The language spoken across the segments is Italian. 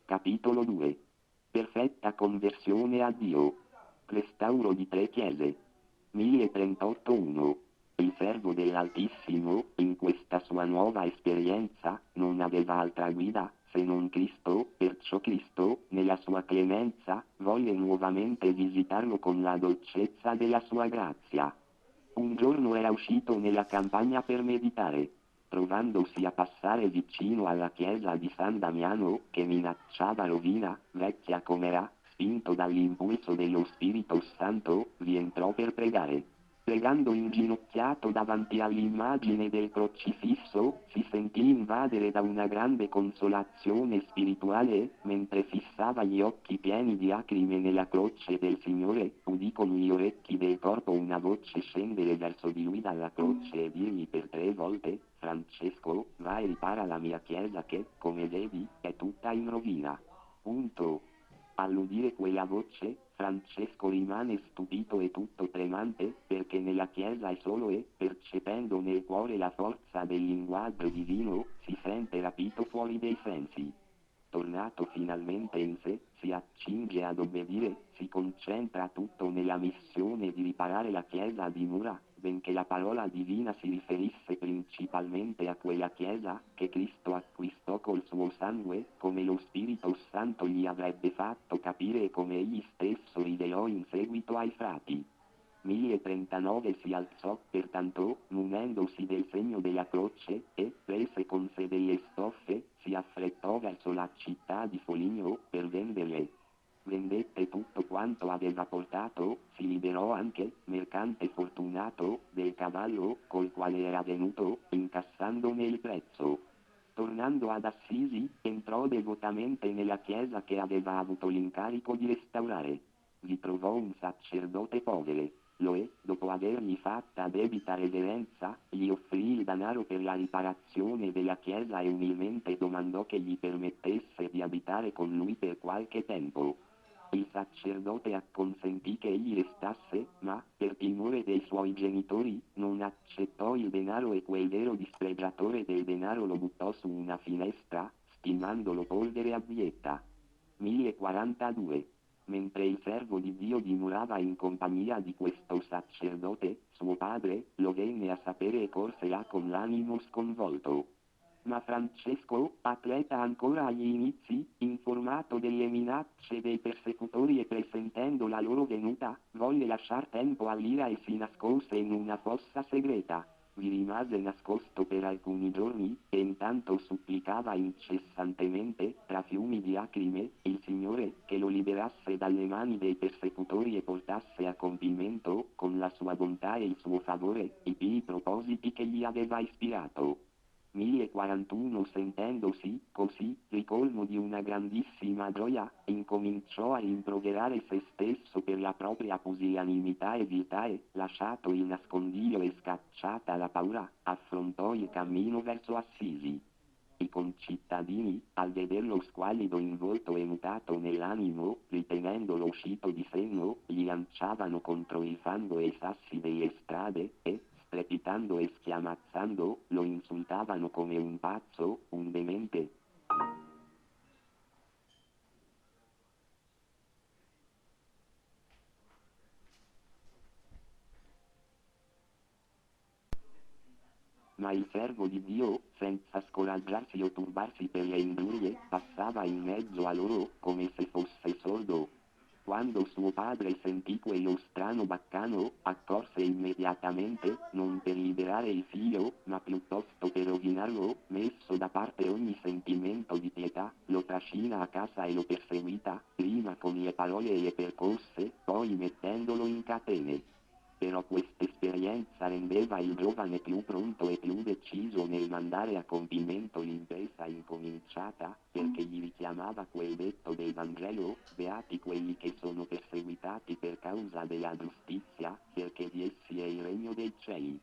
Capitolo 2. Perfetta conversione a Dio. Restauro di 3 chiese. 1038-1. Il servo dell'Altissimo, in questa sua nuova esperienza, non aveva altra guida, se non Cristo, perciò Cristo, nella sua clemenza, volle nuovamente visitarlo con la dolcezza della sua grazia. Un giorno era uscito nella campagna per meditare. Trovandosi a passare vicino alla chiesa di San Damiano, che minacciava rovina, vecchia com'era, spinto dall'impulso dello Spirito Santo, vi entrò per pregare. Pregando inginocchiato davanti all'immagine del crocifisso, si sentì invadere da una grande consolazione spirituale, mentre fissava gli occhi pieni di lacrime nella croce del Signore, udì con gli orecchi del corpo una voce scendere verso di lui dalla croce e dirgli per 3 volte: Francesco, va e ripara la mia chiesa che, come vedi, è tutta in rovina. Punto. All'udire quella voce, Francesco rimane stupito e tutto tremante, perché nella chiesa è solo e, percependo nel cuore la forza del linguaggio divino, si sente rapito fuori dei sensi. Tornato finalmente in sé, si accinge ad obbedire, si concentra tutto nella missione di riparare la chiesa di Mura, benché la parola divina si riferisse principalmente a quella chiesa, che Cristo acquistò col suo sangue, come lo Spirito Santo gli avrebbe fatto capire e come egli stesso rivelò in seguito ai frati. 1039 si alzò, pertanto, munendosi del segno della croce, e, prese con sé delle stoffe, si affrettò verso la città di Foligno, per venderle. Vendette tutto quanto aveva portato, si liberò anche, mercante fortunato, del cavallo, col quale era venuto, incassandone il prezzo. Tornando ad Assisi, entrò devotamente nella chiesa che aveva avuto l'incarico di restaurare. Vi trovò un sacerdote povero. Lo dopo avergli fatta debita reverenza, gli offrì il denaro per la riparazione della chiesa e umilmente domandò che gli permettesse di abitare con lui per qualche tempo. Il sacerdote acconsentì che egli restasse, ma, per timore dei suoi genitori, non accettò il denaro e quel vero dispregiatore del denaro lo buttò su una finestra, stimandolo polvere abietta. 1042. Mentre il servo di Dio dimorava in compagnia di questo sacerdote, suo padre, lo venne a sapere e corse là con l'animo sconvolto. Ma Francesco, atleta ancora agli inizi, informato delle minacce dei persecutori e presentendo la loro venuta, volle lasciar tempo all'ira e si nascose in una fossa segreta. Vi rimase nascosto per alcuni giorni, e intanto supplicava incessantemente, tra fiumi di lacrime, il Signore, che lo liberasse dalle mani dei persecutori e portasse a compimento, con la sua bontà e il suo favore, i pii propositi che gli aveva ispirato. 1041 sentendosi, così, ricolmo di una grandissima gioia, incominciò a rimproverare se stesso per la propria pusillanimità e viltà e, lasciato il nascondiglio e scacciata la paura, affrontò il cammino verso Assisi. I concittadini, al vederlo squallido in volto e mutato nell'animo, ritenendolo uscito di senno, gli lanciavano contro il fango e i sassi delle strade, e, strepitando e schiamazzando, lo insultavano come un pazzo, un demente. Ma il servo di Dio, senza scoraggiarsi o turbarsi per le ingiurie, passava in mezzo a loro, come se fosse sordo. Quando suo padre sentì quello strano baccano, accorse immediatamente, non per liberare il figlio, ma piuttosto per rovinarlo, messo da parte ogni sentimento di pietà, lo trascina a casa e lo perseguita, prima con le parole e le percosse, poi mettendolo in catene. Però quest'esperienza rendeva il giovane più pronto e più deciso nel mandare a compimento l'impresa incominciata, perché gli richiamava quel detto del Vangelo: beati quelli che sono perseguitati per causa della giustizia, perché di essi è il regno dei cieli.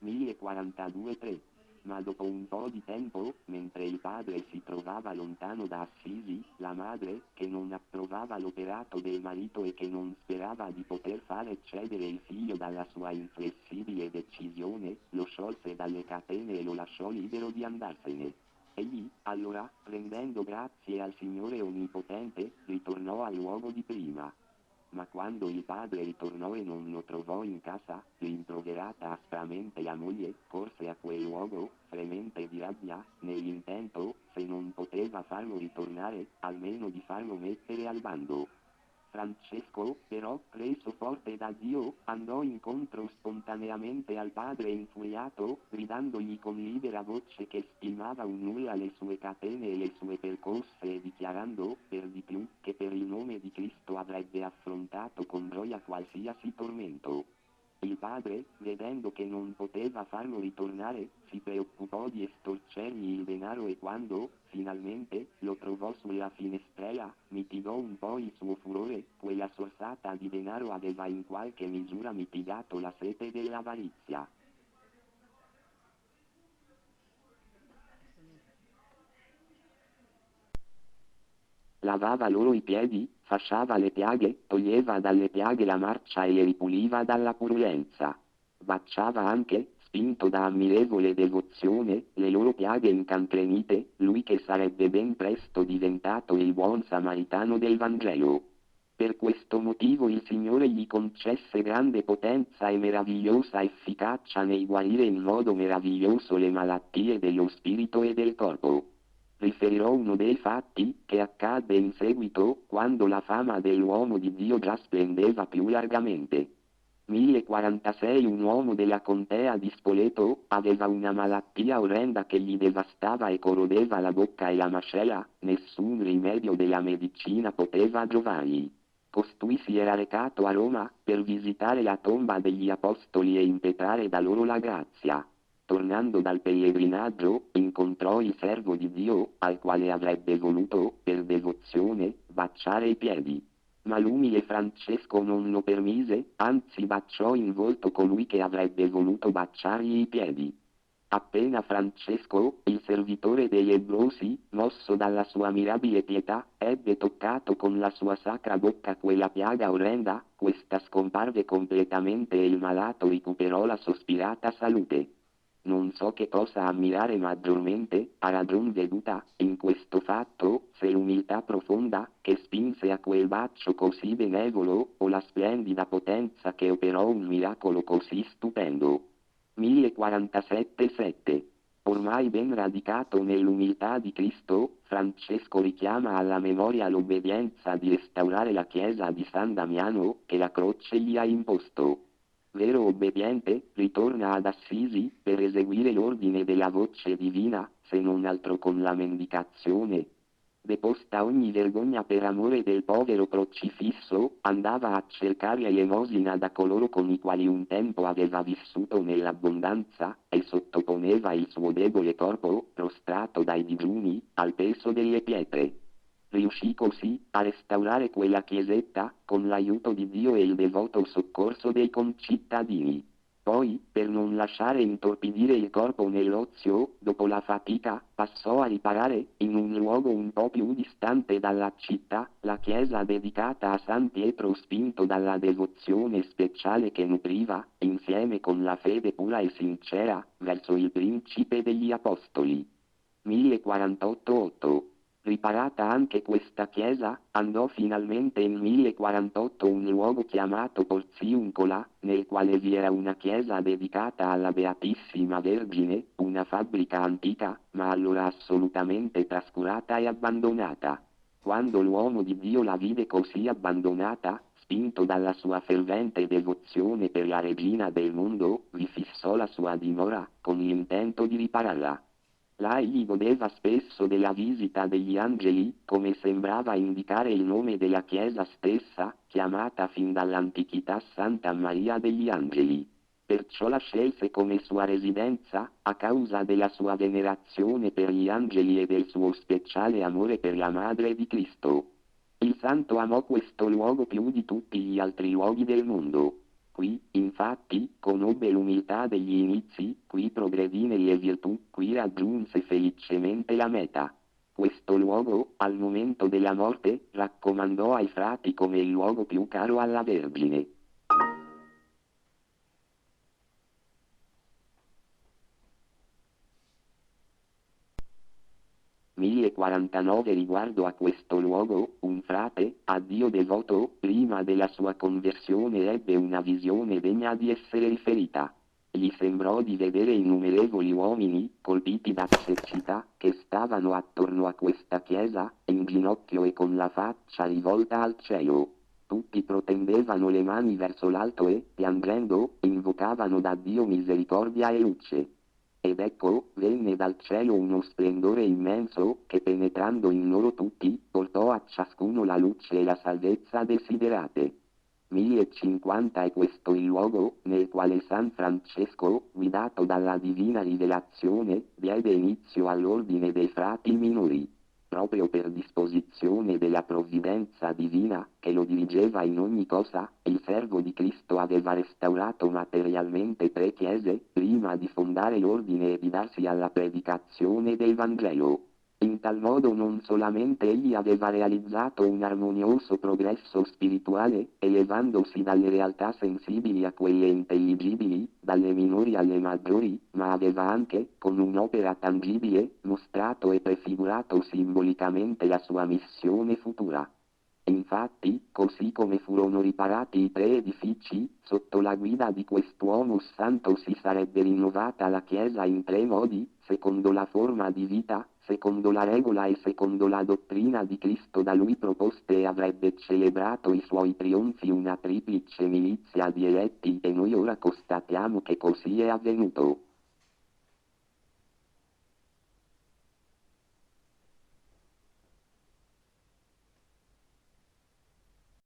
1042-3. Ma dopo un po' di tempo, mentre il padre si trovava lontano da Assisi, la madre, che non approvava l'operato del marito e che non sperava di poter fare cedere il figlio dalla sua inflessibile decisione, lo sciolse dalle catene e lo lasciò libero di andarsene. Egli, allora, rendendo grazie al Signore Onnipotente, ritornò al luogo di prima. Ma quando il padre ritornò e non lo trovò in casa, rimproverata aspramente la moglie, corse a quel luogo, fremente di rabbia, nell'intento, se non poteva farlo ritornare, almeno di farlo mettere al bando. Francesco, però, preso forte da Dio, andò incontro spontaneamente al padre infuriato, gridandogli con libera voce che stimava un nulla le sue catene e le sue percosse e dichiarando, per di più, che per il nome di Cristo avrebbe affrontato con gioia qualsiasi tormento. Il padre, vedendo che non poteva farlo ritornare, si preoccupò di estorcergli il denaro e quando, finalmente, lo trovò sulla finestrella, mitigò un po' il suo furore, quella sorsata di denaro aveva in qualche misura mitigato la sete dell'avarizia. Lavava loro i piedi, fasciava le piaghe, toglieva dalle piaghe la marcia e le ripuliva dalla purulenza. Baciava anche, spinto da ammirevole devozione, le loro piaghe incancrenite, lui che sarebbe ben presto diventato il buon samaritano del Vangelo. Per questo motivo il Signore gli concesse grande potenza e meravigliosa efficacia nel guarire in modo meraviglioso le malattie dello spirito e del corpo. Riferirò uno dei fatti che accadde in seguito, quando la fama dell'uomo di Dio già splendeva più largamente. 1046 Un uomo della contea di Spoleto aveva una malattia orrenda che gli devastava e corrodeva la bocca e la mascella, nessun rimedio della medicina poteva giovargli. Costui si era recato a Roma, per visitare la tomba degli apostoli e impetrare da loro la grazia. Tornando dal pellegrinaggio, incontrò il servo di Dio, al quale avrebbe voluto, per devozione, baciare i piedi. Ma l'umile Francesco non lo permise, anzi baciò in volto colui che avrebbe voluto baciargli i piedi. Appena Francesco, il servitore dei lebbrosi, mosso dalla sua mirabile pietà, ebbe toccato con la sua sacra bocca quella piaga orrenda, questa scomparve completamente e il malato recuperò la sospirata salute. Non so che cosa ammirare maggiormente, a ragion veduta, in questo fatto, se l'umiltà profonda, che spinse a quel bacio così benevolo, o la splendida potenza che operò un miracolo così stupendo. 1047-7. Ormai ben radicato nell'umiltà di Cristo, Francesco richiama alla memoria l'obbedienza di restaurare la chiesa di San Damiano, che la croce gli ha imposto. Vero obbediente, ritorna ad Assisi, per eseguire l'ordine della voce divina, se non altro con la mendicazione. Deposta ogni vergogna per amore del povero crocifisso, andava a cercare elemosina da coloro con i quali un tempo aveva vissuto nell'abbondanza, e sottoponeva il suo debole corpo, prostrato dai digiuni, al peso delle pietre. Riuscì così a restaurare quella chiesetta, con l'aiuto di Dio e il devoto soccorso dei concittadini. Poi, per non lasciare intorpidire il corpo nell'ozio, dopo la fatica, passò a riparare, in un luogo un po' più distante dalla città, la chiesa dedicata a San Pietro spinto dalla devozione speciale che nutriva, insieme con la fede pura e sincera, verso il principe degli apostoli. 1048-8. Riparata anche questa chiesa, andò finalmente in 1048 un luogo chiamato Porziuncola, nel quale vi era una chiesa dedicata alla Beatissima Vergine, una fabbrica antica, ma allora assolutamente trascurata e abbandonata. Quando l'uomo di Dio la vide così abbandonata, spinto dalla sua fervente devozione per la regina del mondo, vi fissò la sua dimora, con l'intento di ripararla. Là egli godeva spesso della visita degli angeli, come sembrava indicare il nome della chiesa stessa, chiamata fin dall'antichità Santa Maria degli Angeli. Perciò la scelse come sua residenza, a causa della sua venerazione per gli angeli e del suo speciale amore per la Madre di Cristo. Il santo amò questo luogo più di tutti gli altri luoghi del mondo. Qui, infatti, conobbe l'umiltà degli inizi, qui progredì nelle virtù, qui raggiunse felicemente la meta. Questo luogo, al momento della morte, raccomandò ai frati come il luogo più caro alla Vergine. 1949 riguardo a questo luogo, un frate, a Dio devoto, prima della sua conversione ebbe una visione degna di essere riferita. Gli sembrò di vedere innumerevoli uomini, colpiti da cecità, che stavano attorno a questa chiesa, in ginocchio e con la faccia rivolta al cielo. Tutti protendevano le mani verso l'alto e, piangendo, invocavano da Dio misericordia e luce. Ed ecco, venne dal cielo uno splendore immenso, che penetrando in loro tutti, portò a ciascuno la luce e la salvezza desiderate. 1050 è questo il luogo, nel quale San Francesco, guidato dalla divina rivelazione, diede inizio all'ordine dei frati minori. Proprio per disposizione della provvidenza divina, che lo dirigeva in ogni cosa, il servo di Cristo aveva restaurato materialmente 3 chiese, prima di fondare l'ordine e di darsi alla predicazione del Vangelo. In tal modo non solamente egli aveva realizzato un armonioso progresso spirituale, elevandosi dalle realtà sensibili a quelle intelligibili, dalle minori alle maggiori, ma aveva anche, con un'opera tangibile, mostrato e prefigurato simbolicamente la sua missione futura. Infatti, così come furono riparati i 3 edifici, sotto la guida di quest'uomo santo si sarebbe rinnovata la Chiesa in 3 modi, secondo la forma di vita, secondo la regola e secondo la dottrina di Cristo da lui proposte, e avrebbe celebrato i suoi trionfi una triplice milizia di eletti, e noi ora constatiamo che così è avvenuto.